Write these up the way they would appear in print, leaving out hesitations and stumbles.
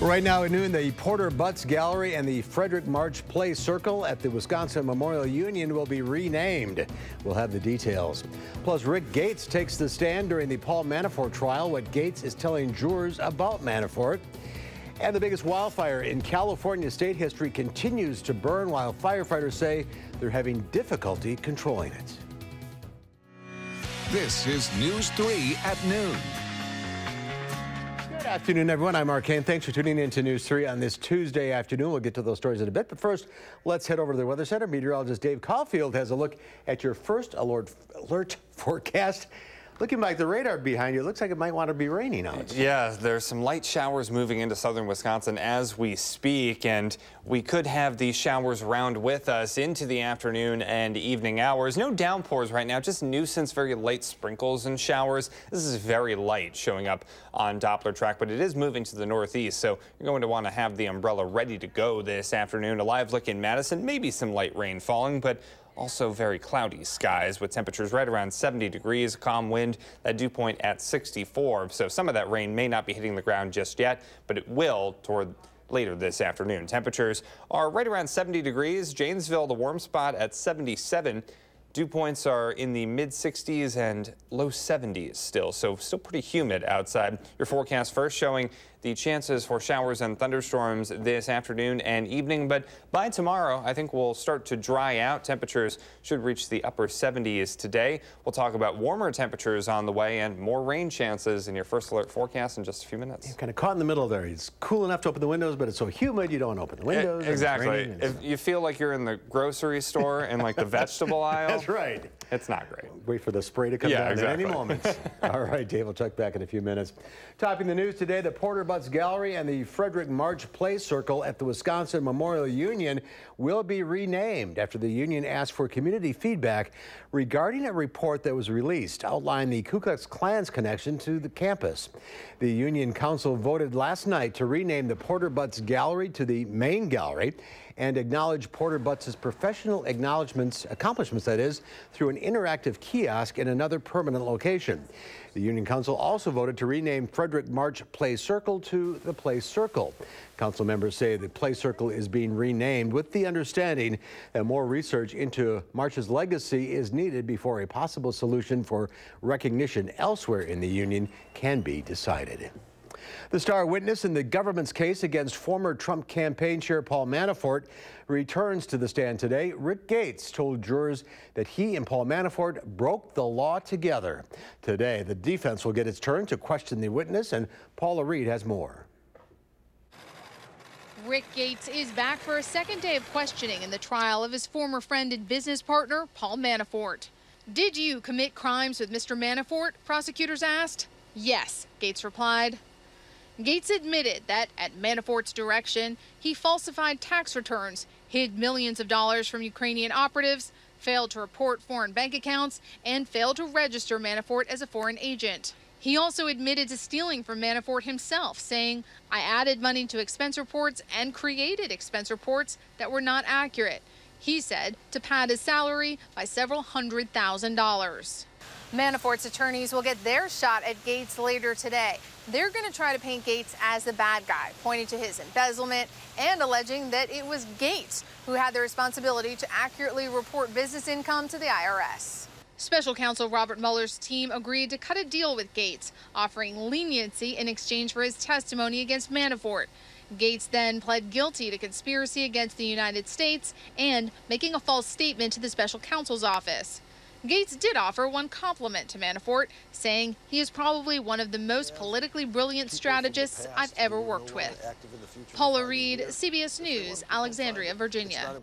Right now at noon, the Porter Butts Gallery and the Frederick March Play Circle at the Wisconsin Memorial Union will be renamed. We'll have the details. Plus, Rick Gates takes the stand during the Paul Manafort trial, what Gates is telling jurors about Manafort. And the biggest wildfire in California state history continues to burn while firefighters say they're having difficulty controlling it. This is News 3 at noon. Good afternoon, everyone. I'm Mark Kane. Thanks for tuning in to News 3 on this Tuesday afternoon. We'll get to those stories in a bit. But first, let's head over to the Weather Center. Meteorologist Dave Caulfield has a look at your first alert forecast. Looking like the radar behind you, it looks like it might want to be raining out. Yeah, there's some light showers moving into southern Wisconsin as we speak, and we could have these showers around with us into the afternoon and evening hours. No downpours right now, just nuisance, very light sprinkles and showers. This is very light showing up on Doppler track, but it is moving to the northeast, so you're going to want to have the umbrella ready to go this afternoon. A live look in Madison, maybe some light rain falling, but also very cloudy skies with temperatures right around 70 degrees, calm wind, that dew point at 64. So some of that rain may not be hitting the ground just yet, but it will toward later this afternoon. Temperatures are right around 70 degrees. Janesville, the warm spot at 77. Dew points are in the mid 60s and low 70s still, so still pretty humid outside. Your forecast first showing the chances for showers and thunderstorms this afternoon and evening, but by tomorrow, I think we'll start to dry out. Temperatures should reach the upper 70s today. We'll talk about warmer temperatures on the way and more rain chances in your first alert forecast in just a few minutes. You're kind of caught in the middle there. It's cool enough to open the windows, but it's so humid you don't want to open the windows. Exactly. If you feel like you're in the grocery store in like the vegetable aisle. That's right. It's not great. Wait for the spray to come down exactly. at any moment. All right, Dave, we'll check back in a few minutes. Topping the news today, the Porter Butts Gallery and the Frederick March Play Circle at the Wisconsin Memorial Union will be renamed after the union asked for community feedback regarding a report that was released outlining the Ku Klux Klan's connection to the campus. The Union Council voted last night to rename the Porter Butts Gallery to the Main Gallery and acknowledge Porter Butts' professional accomplishments, that is, through an interactive kiosk in another permanent location. The Union Council also voted to rename Frederick March Play Circle to the Play Circle. Council members say the Play Circle is being renamed with the understanding that more research into March's legacy is needed before a possible solution for recognition elsewhere in the Union can be decided. The star witness in the government's case against former Trump campaign chair Paul Manafort returns to the stand today. Rick Gates told jurors that he and Paul Manafort broke the law together. Today, the defense will get its turn to question the witness, and Paula Reed has more. Rick Gates is back for a second day of questioning in the trial of his former friend and business partner, Paul Manafort. Did you commit crimes with Mr. Manafort? Prosecutors asked. Yes, Gates replied. Gates admitted that, at Manafort's direction, he falsified tax returns, hid millions of dollars from Ukrainian operatives, failed to report foreign bank accounts, and failed to register Manafort as a foreign agent. He also admitted to stealing from Manafort himself, saying, "I added money to expense reports and created expense reports that were not accurate." He said to pad his salary by several $100,000. Manafort's attorneys will get their shot at Gates later today. They're going to try to paint Gates as the bad guy, pointing to his embezzlement and alleging that it was Gates who had the responsibility to accurately report business income to the IRS. Special counsel Robert Mueller's team agreed to cut a deal with Gates, offering leniency in exchange for his testimony against Manafort. Gates then pled guilty to conspiracy against the United States and making a false statement to the special counsel's office. Gates did offer one compliment to Manafort, saying he is probably one of the most politically brilliant strategists I've ever worked with. Paula Reed, CBS News, Alexandria, Virginia.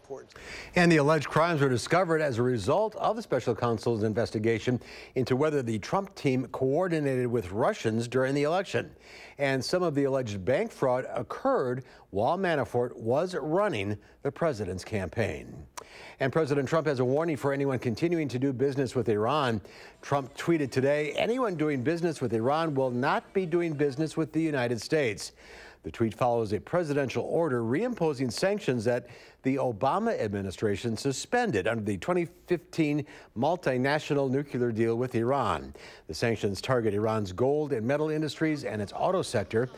And the alleged crimes were discovered as a result of the special counsel's investigation into whether the Trump team coordinated with Russians during the election. And some of the alleged bank fraud occurred while Manafort was running the president's campaign. And President Trump has a warning for anyone continuing to do business with Iran. Trump tweeted today, "Anyone doing business with Iran will not be doing business with the United States." The tweet follows a presidential order reimposing sanctions that the Obama administration suspended under the 2015 multinational nuclear deal with Iran. The sanctions target Iran's gold and metal industries and its auto sector.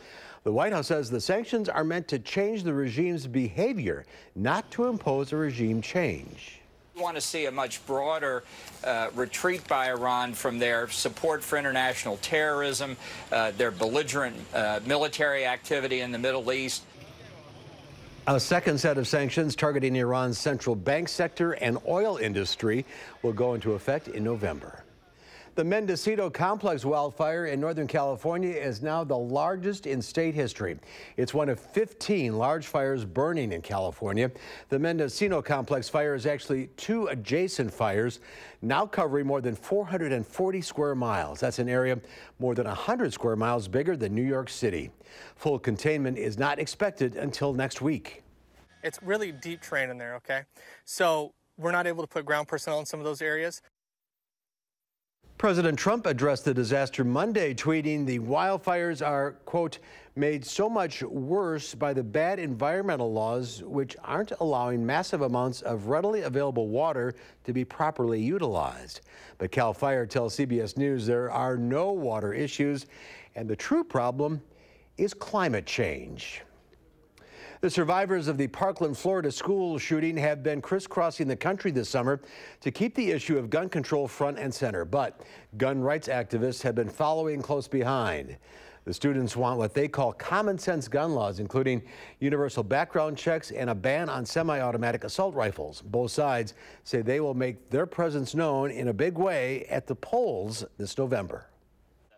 The White House says the sanctions are meant to change the regime's behavior, not to impose a regime change. We want to see a much broader retreat by Iran from their support for international terrorism, their belligerent military activity in the Middle East. A second set of sanctions targeting Iran's central bank sector and oil industry will go into effect in November. The Mendocino Complex wildfire in Northern California is now the largest in state history. It's one of 15 large fires burning in California. The Mendocino Complex fire is actually two adjacent fires, now covering more than 440 square miles. That's an area more than 100 square miles bigger than New York City. Full containment is not expected until next week. It's really deep terrain in there, okay? So we're not able to put ground personnel in some of those areas. President Trump addressed the disaster Monday, tweeting the wildfires are, quote, made so much worse by the bad environmental laws which aren't allowing massive amounts of readily available water to be properly utilized. But CAL FIRE tells CBS News there are no water issues, and the true problem is climate change. The survivors of the Parkland, Florida school shooting have been crisscrossing the country this summer to keep the issue of gun control front and center. But gun rights activists have been following close behind. The students want what they call common sense gun laws, including universal background checks and a ban on semi-automatic assault rifles. Both sides say they will make their presence known in a big way at the polls this November.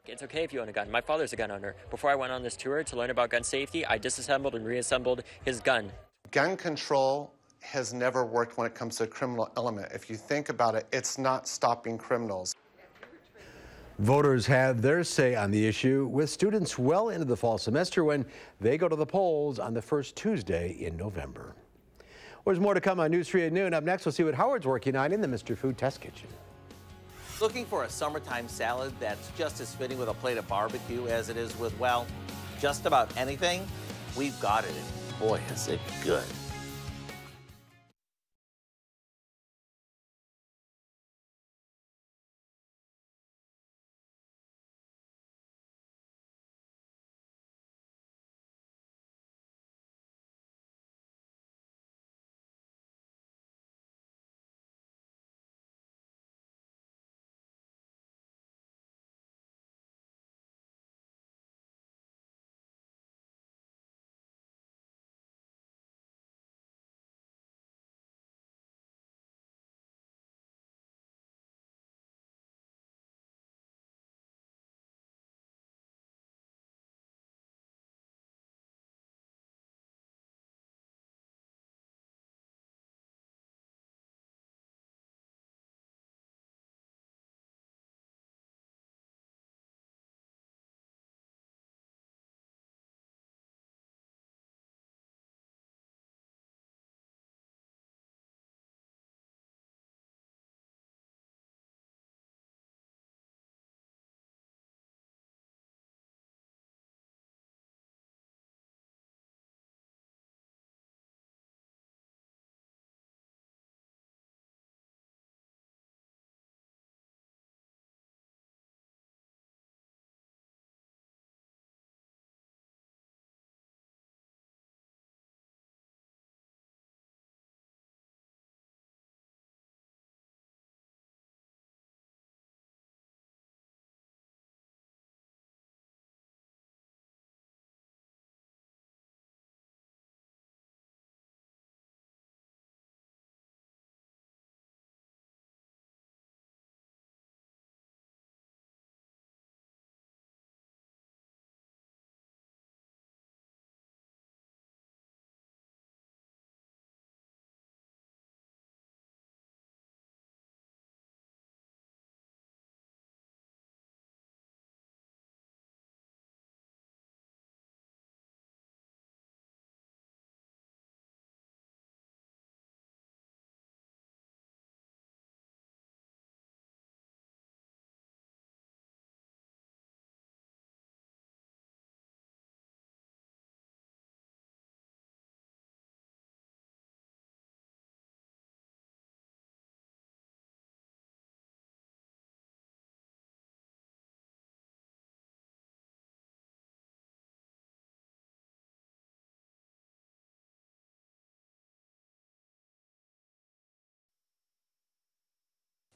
It's okay if you own a gun. My father's a gun owner. Before I went on this tour to learn about gun safety, I disassembled and reassembled his gun. Gun control has never worked when it comes to a criminal element. If you think about it, it's not stopping criminals. Voters have their say on the issue, with students well into the fall semester when they go to the polls on the first Tuesday in November. There's more to come on News 3 at noon. Up next, we'll see what Howard's working on in the Mr. Food Test Kitchen. Looking for a summertime salad that's just as fitting with a plate of barbecue as it is with, well, just about anything? We've got it, and boy, is it good.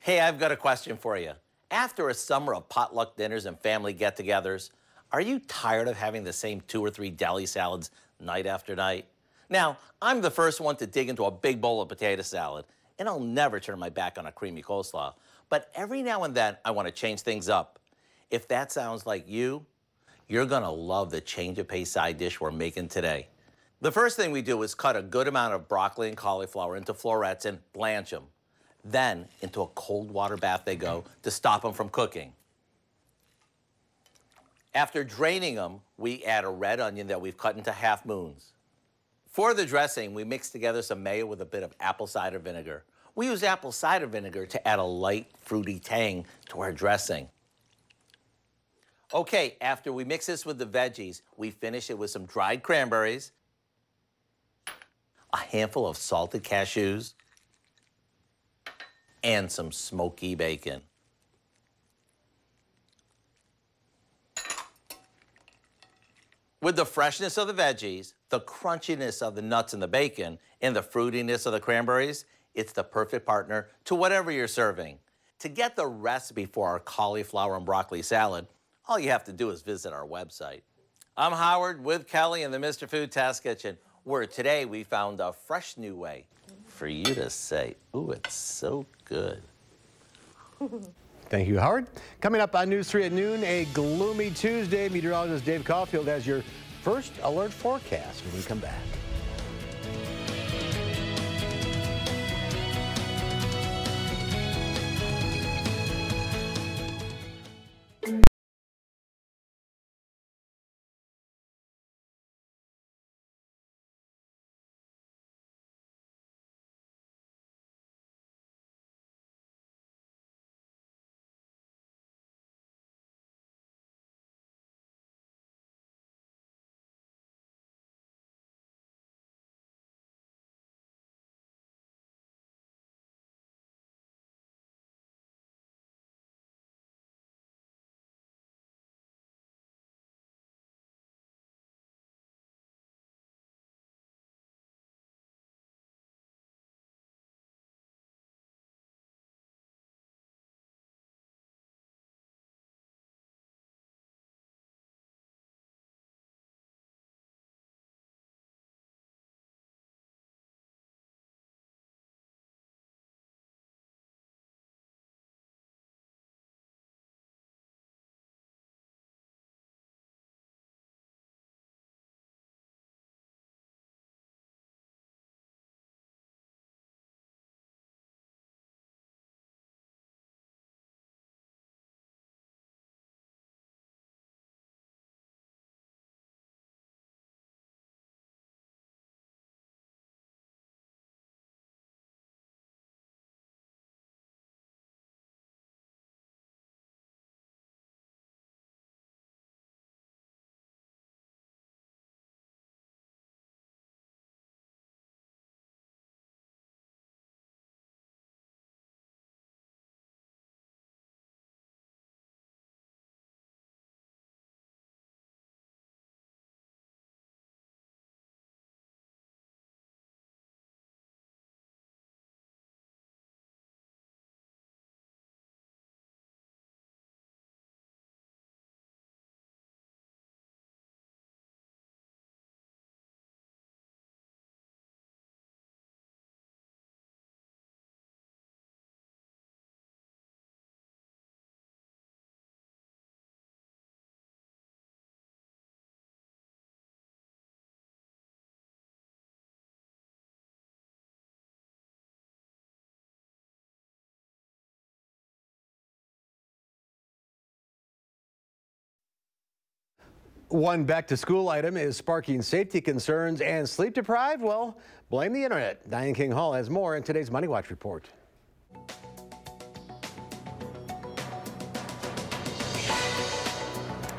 Hey, I've got a question for you. After a summer of potluck dinners and family get-togethers, are you tired of having the same 2 or 3 deli salads night after night? Now, I'm the first one to dig into a big bowl of potato salad, and I'll never turn my back on a creamy coleslaw. But every now and then, I want to change things up. If that sounds like you, you're gonna love the change of pace side dish we're making today. The first thing we do is cut a good amount of broccoli and cauliflower into florets and blanch them. Then, into a cold water bath they go to stop them from cooking. After draining them, we add a red onion that we've cut into half moons. For the dressing, we mix together some mayo with a bit of apple cider vinegar. We use apple cider vinegar to add a light, fruity tang to our dressing. Okay, after we mix this with the veggies, we finish it with some dried cranberries, a handful of salted cashews, and some smoky bacon. With the freshness of the veggies, the crunchiness of the nuts and the bacon, and the fruitiness of the cranberries, it's the perfect partner to whatever you're serving. To get the recipe for our cauliflower and broccoli salad, all you have to do is visit our website. I'm Howard with Kelly in the Mr. Food Test Kitchen, where today we found a fresh new way for you to say, ooh, it's so good. Thank you, Howard. Coming up on News 3 at noon, a gloomy Tuesday. Meteorologist Dave Caulfield has your first alert forecast when we come back. One back-to-school item is sparking safety concerns and sleep-deprived? Well, blame the internet. Diane King Hall has more in today's Money Watch report.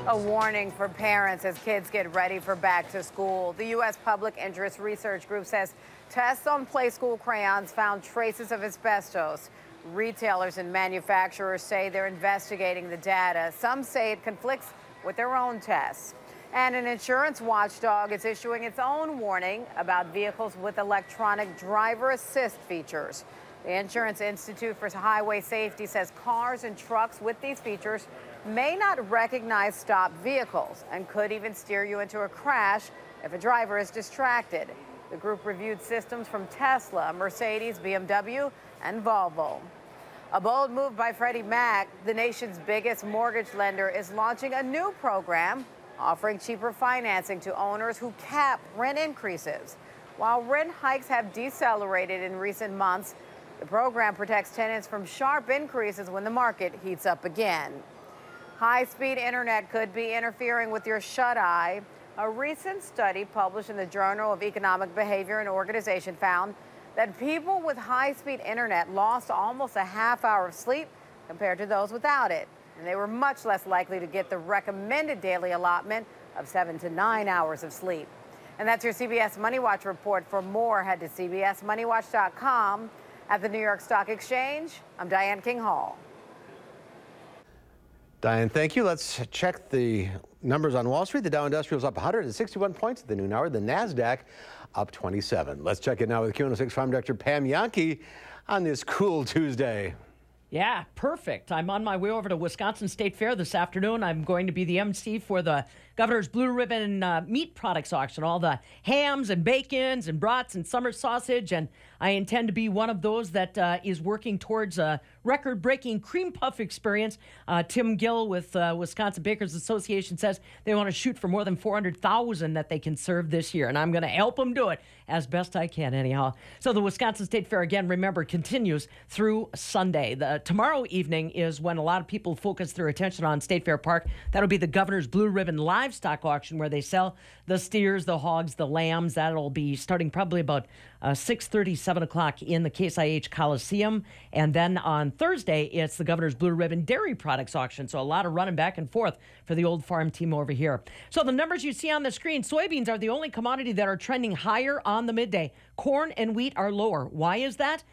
A warning for parents as kids get ready for back to school. The U.S. Public Interest Research Group says tests on play school crayons found traces of asbestos. Retailers and manufacturers say they're investigating the data. Some say it conflicts with their own tests. And an insurance watchdog is issuing its own warning about vehicles with electronic driver assist features. The Insurance Institute for Highway Safety says cars and trucks with these features may not recognize stopped vehicles and could even steer you into a crash if a driver is distracted. The group reviewed systems from Tesla, Mercedes, BMW, and Volvo. A bold move by Freddie Mac, the nation's biggest mortgage lender, is launching a new program offering cheaper financing to owners who cap rent increases. While rent hikes have decelerated in recent months, the program protects tenants from sharp increases when the market heats up again. High-speed internet could be interfering with your shut-eye. A recent study published in the Journal of Economic Behavior and Organization found that people with high-speed internet lost almost a half hour of sleep compared to those without it. And they were much less likely to get the recommended daily allotment of 7 to 9 hours of sleep. And that's your CBS Money Watch report. For more, head to cbsmoneywatch.com. At the New York Stock Exchange, I'm Diane King Hall. Diane, thank you. Let's check the numbers on Wall Street. The Dow Industrial is up 161 points at the noon hour. The NASDAQ up 27. Let's check it now with Q106 Farm Director Pam Yankee on this cool Tuesday. Yeah, perfect. I'm on my way over to Wisconsin State Fair this afternoon. I'm going to be the MC for the Governor's Blue Ribbon meat products auction, all the hams and bacons and brats and summer sausage, and I intend to be one of those that is working towards a record-breaking cream puff experience. Tim Gill with Wisconsin Bakers Association says they want to shoot for more than 400,000 that they can serve this year, and I'm going to help them do it as best I can anyhow. So the Wisconsin State Fair, again, remember, continues through Sunday. Tomorrow evening is when a lot of people focus their attention on State Fair Park. That'll be the Governor's Blue Ribbon livestock auction where they sell the steers, the hogs, the lambs. That'll be starting probably about 6:30, 7 o'clock in the Case IH Coliseum. And then on Thursday, it's the Governor's Blue Ribbon Dairy Products Auction. So a lot of running back and forth for the old farm team over here. So the numbers you see on the screen, soybeans are the only commodity that are trending higher on the midday. Corn and wheat are lower. Why is that?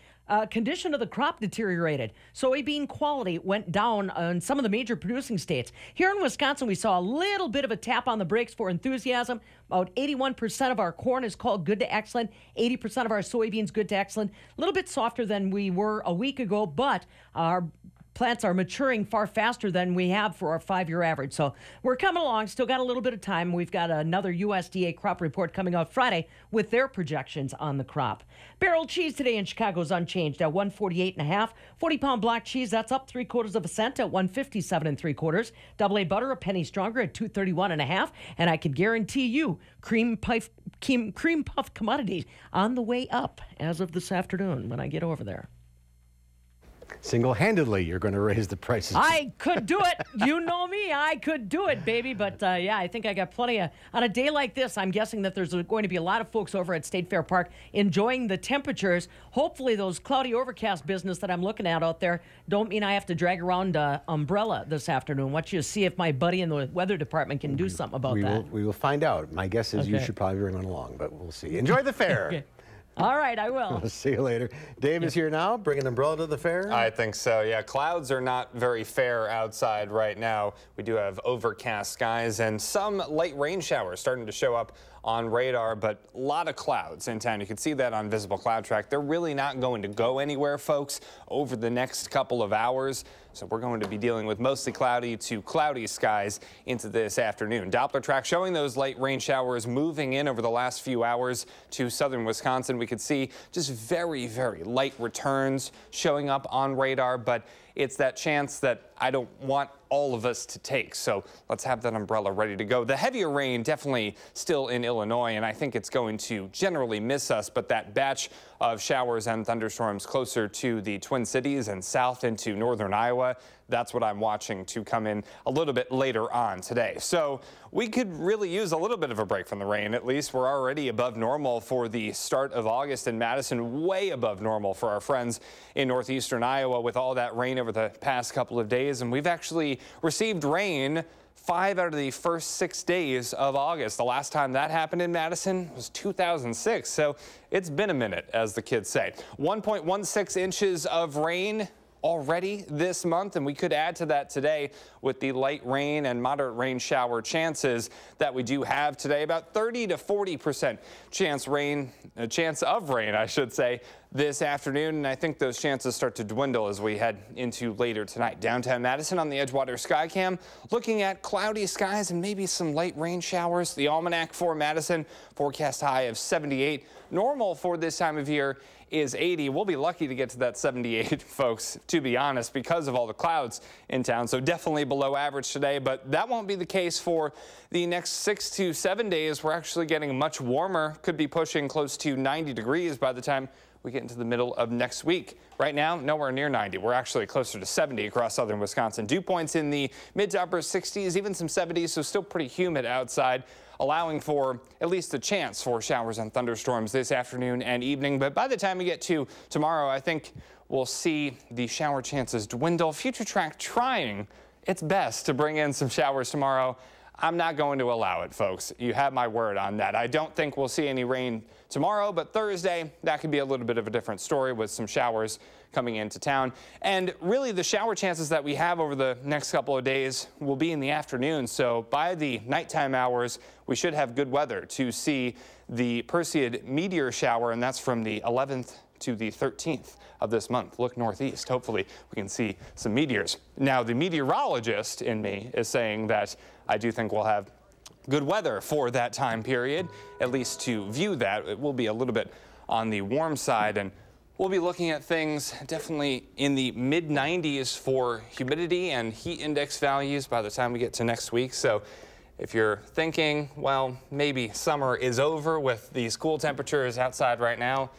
Condition of the crop deteriorated. Soybean quality went down in some of the major producing states. Here in Wisconsin, we saw a little bit of a tap on the brakes for enthusiasm. About 81% of our corn is called good to excellent. 80% of our soybeans good to excellent. A little bit softer than we were a week ago, but our plants are maturing far faster than we have for our 5-year average. So we're coming along, still got a little bit of time. We've got another USDA crop report coming out Friday with their projections on the crop. Barrel cheese today in Chicago is unchanged at $148.5. 40-pound block cheese, that's up 3/4 cent at $157 3/4. AA butter a penny stronger at $231.5. And I can guarantee you cream puff commodity on the way up as of this afternoon when I get over there. Single-handedly, you're going to raise the prices. I could do it. You know me. I could do it, baby. But, yeah, I think I got plenty of... On a day like this, I'm guessing that there's going to be a lot of folks over at State Fair Park enjoying the temperatures. Hopefully those cloudy overcast business that I'm looking at out there don't mean I have to drag around an umbrella this afternoon. Watch you see if my buddy in the weather department can do something about that. We will find out. My guess is you should probably bring one along, but we'll see. Enjoy the fair. Okay. All right, I will. We'll see you later. Dave is here now. Bring an umbrella to the fair? I think so, yeah. Clouds are not very fair outside right now. We do have overcast skies and some light rain showers starting to show up on radar, but a lot of clouds in town. You can see that on visible cloud track. They're really not going to go anywhere, folks, over the next couple of hours. So we're going to be dealing with mostly cloudy to cloudy skies into this afternoon. Doppler track showing those light rain showers moving in over the last few hours to southern Wisconsin. We could see just very, very light returns showing up on radar, but it's that chance that I don't want all of us to take. So let's have that umbrella ready to go. The heavier rain definitely still in Illinois, and I think it's going to generally miss us, but that batch of showers and thunderstorms closer to the Twin Cities and south into northern Iowa, that's what I'm watching to come in a little bit later on today. So we could really use a little bit of a break from the rain. At least we're already above normal for the start of August in Madison, way above normal for our friends in northeastern Iowa with all that rain over the past couple of days. And we've actually received rain 5 out of the first 6 days of August. The last time that happened in Madison was 2006. So it's been a minute, as the kids say. 1.16 inches of rain already this month, and we could add to that today with the light rain and moderate rain shower chances that we do have today. About 30 to 40% chance of rain, I should say, this afternoon, and I think those chances start to dwindle as we head into later tonight. Downtown Madison on the Edgewater Skycam, looking at cloudy skies and maybe some light rain showers. The almanac for Madison, forecast high of 78. Normal for this time of year is 80. We'll be lucky to get to that 78, folks, to be honest, because of all the clouds in town. So definitely below average today, but that won't be the case for the next 6 to 7 days. We're actually getting much warmer, could be pushing close to 90 degrees by the time we get into the middle of next week. Right now, nowhere near 90. We're actually closer to 70 across southern Wisconsin. Dew points in the mid to upper 60s, even some 70s, so still pretty humid outside, allowing for at least a chance for showers and thunderstorms this afternoon and evening. But by the time we get to tomorrow, I think we'll see the shower chances dwindle. Future Track trying its best to bring in some showers tomorrow. I'm not going to allow it, folks. You have my word on that. I don't think we'll see any rain tomorrow, but Thursday, that could be a little bit of a different story with some showers coming into town. And really, the shower chances that we have over the next couple of days will be in the afternoon. So by the nighttime hours, we should have good weather to see the Perseid meteor shower, and that's from the 11th to the 13th of this month. Look northeast. Hopefully we can see some meteors. Now, the meteorologist in me is saying that I do think we'll have good weather for that time period, at least to view that. It will be a little bit on the warm side, and we'll be looking at things definitely in the mid 90s for humidity and heat index values by the time we get to next week. So if you're thinking, well, maybe summer is over with these cool temperatures outside right now,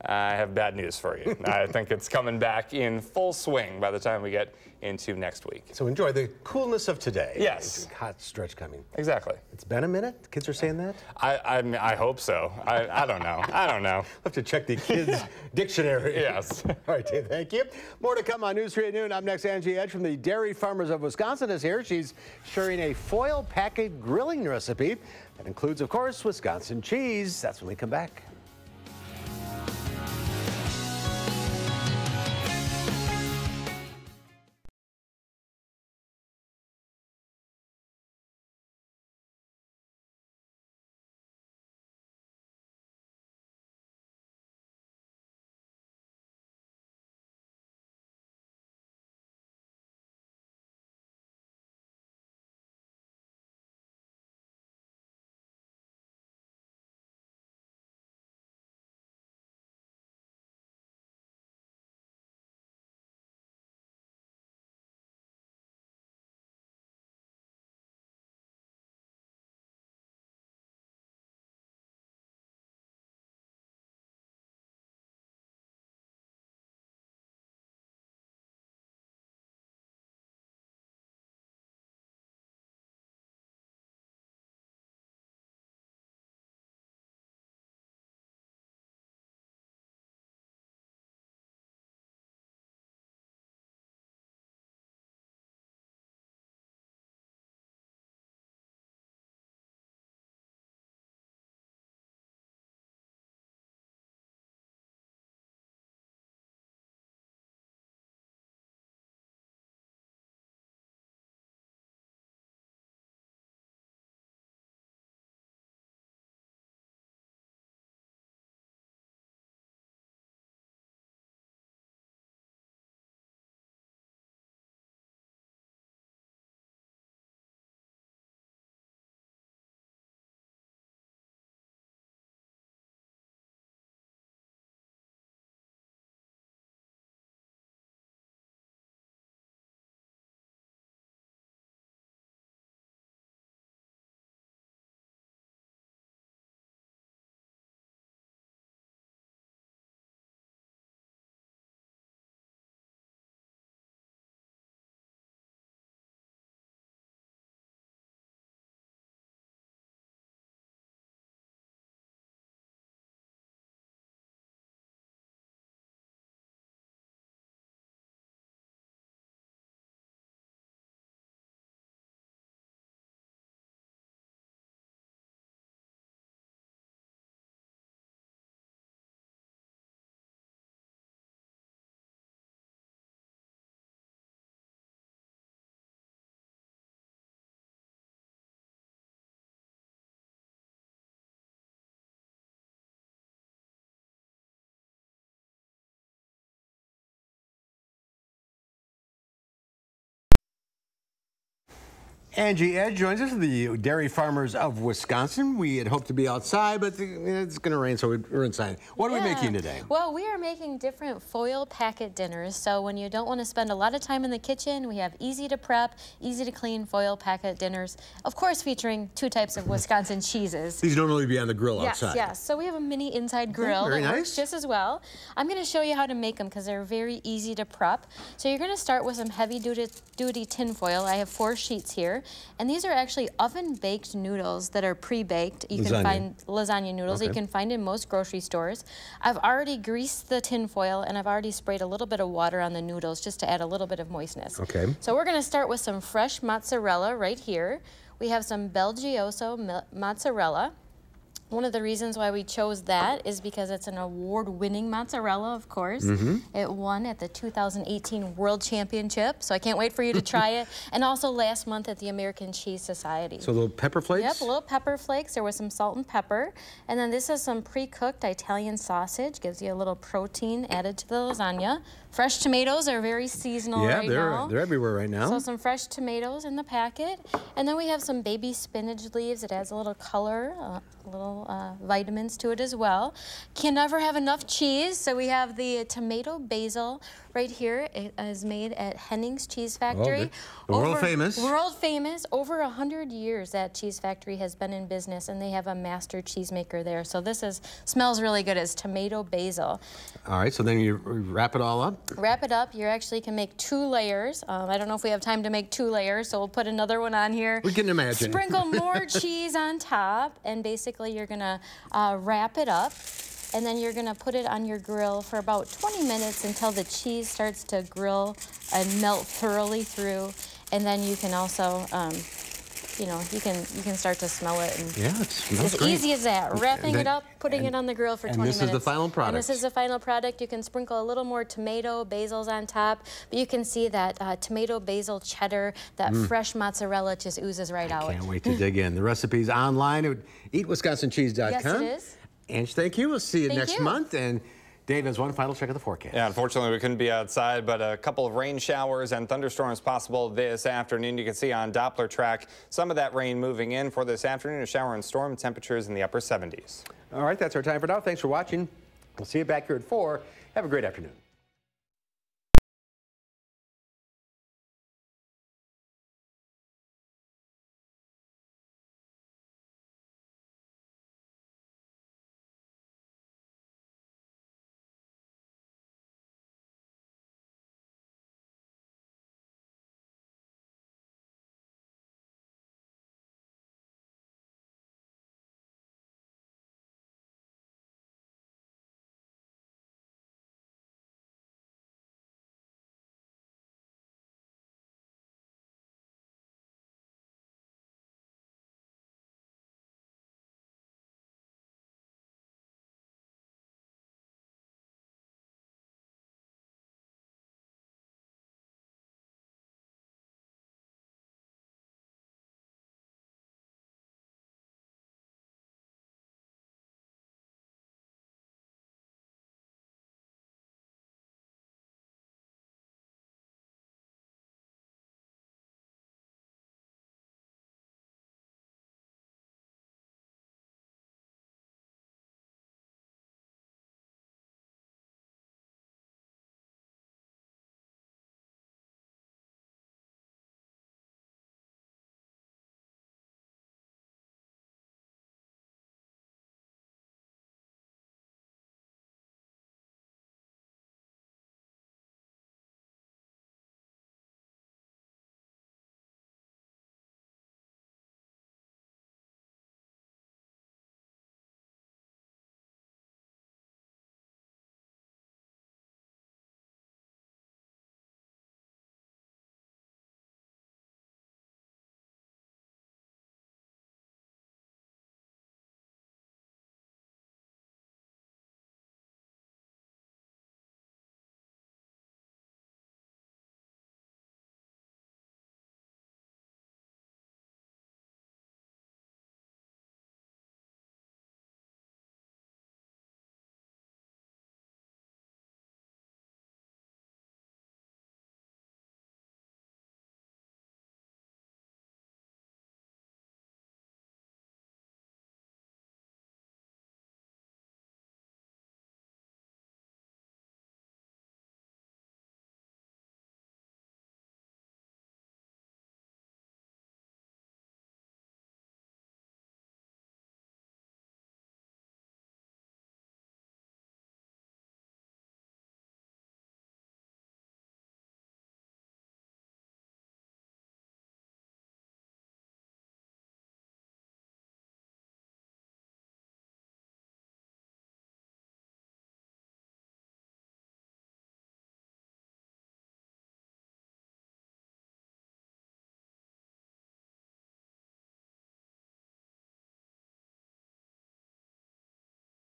I have bad news for you. I think it's coming back in full swing by the time we get into next week. So enjoy the coolness of today. Yes. Hot stretch coming. Exactly. It's been a minute? Kids are saying that? I hope so. I don't know. I don't know. I'll have to check the kids' dictionary. Yes. All right, Dave, thank you. More to come on News 3 at noon. Up next, Angie Edge from the Dairy Farmers of Wisconsin is here. She's sharing a foil packet grilling recipe that includes, of course, Wisconsin cheese. That's when we come back. Angie Edge joins us, the dairy farmers of Wisconsin. We had hoped to be outside, but it's going to rain, so we're inside. What are we making today? Well, we are making different foil packet dinners. So when you don't want to spend a lot of time in the kitchen, we have easy to prep, easy to clean foil packet dinners. Of course, featuring 2 types of Wisconsin cheeses. These normally be on the grill outside. Yes. So we have a mini inside grill very that nice. works just as well. I'm going to show you how to make them because they're very easy to prep. So you're going to start with some heavy-duty tin foil. I have 4 sheets here. And these are actually oven-baked noodles that are pre-baked. You can find lasagna noodles that you can find in most grocery stores. I've already greased the tin foil, and I've already sprayed a little bit of water on the noodles just to add a little bit of moistness. Okay. So we're going to start with some fresh mozzarella right here. We have some Belgioso mozzarella. One of the reasons why we chose that is because it's an award-winning mozzarella, of course. It won at the 2018 World Championship, so I can't wait for you to try it. And also last month at the American Cheese Society. So little pepper flakes? Yep, little pepper flakes. There was some salt and pepper. And then this is some pre-cooked Italian sausage. Gives you a little protein added to the lasagna. Fresh tomatoes are very seasonal right now. Yeah, they're everywhere right now. So some fresh tomatoes in the packet. And then we have some baby spinach leaves. It adds a little color, a little vitamins to it as well. Can never have enough cheese, so we have the tomato basil right here. It is made at Henning's Cheese Factory. World famous. World famous. Over 100 years that cheese factory has been in business, and they have a master cheesemaker there. So this smells really good as tomato basil. All right, so then you wrap it all up? Wrap it up. You actually can make 2 layers. I don't know if we have time to make 2 layers, so we'll put another one on here. We can imagine. Sprinkle more cheese on top, and basically you're gonna wrap it up, and then you're gonna put it on your grill for about 20 minutes until the cheese starts to grill and melt thoroughly through, and then you can also you know, you can start to smell it. And yeah, it smells as great. easy as that. Wrapping it up, putting it on the grill for 20 minutes. And this is the final product. And this is the final product. You can sprinkle a little more tomato, basils on top, but you can see that tomato, basil, cheddar, that fresh mozzarella just oozes right out. Can't wait to dig in. The recipe's online at eatwisconsincheese.com. Yes, it is. Ange, thank you. We'll see you next you. month. And Dave has one final check of the forecast. Yeah, unfortunately, we couldn't be outside, but a couple of rain showers and thunderstorms possible this afternoon. You can see on Doppler track some of that rain moving in for this afternoon. A shower and storm, temperatures in the upper 70s. All right, that's our time for now. Thanks for watching. We'll see you back here at 4. Have a great afternoon.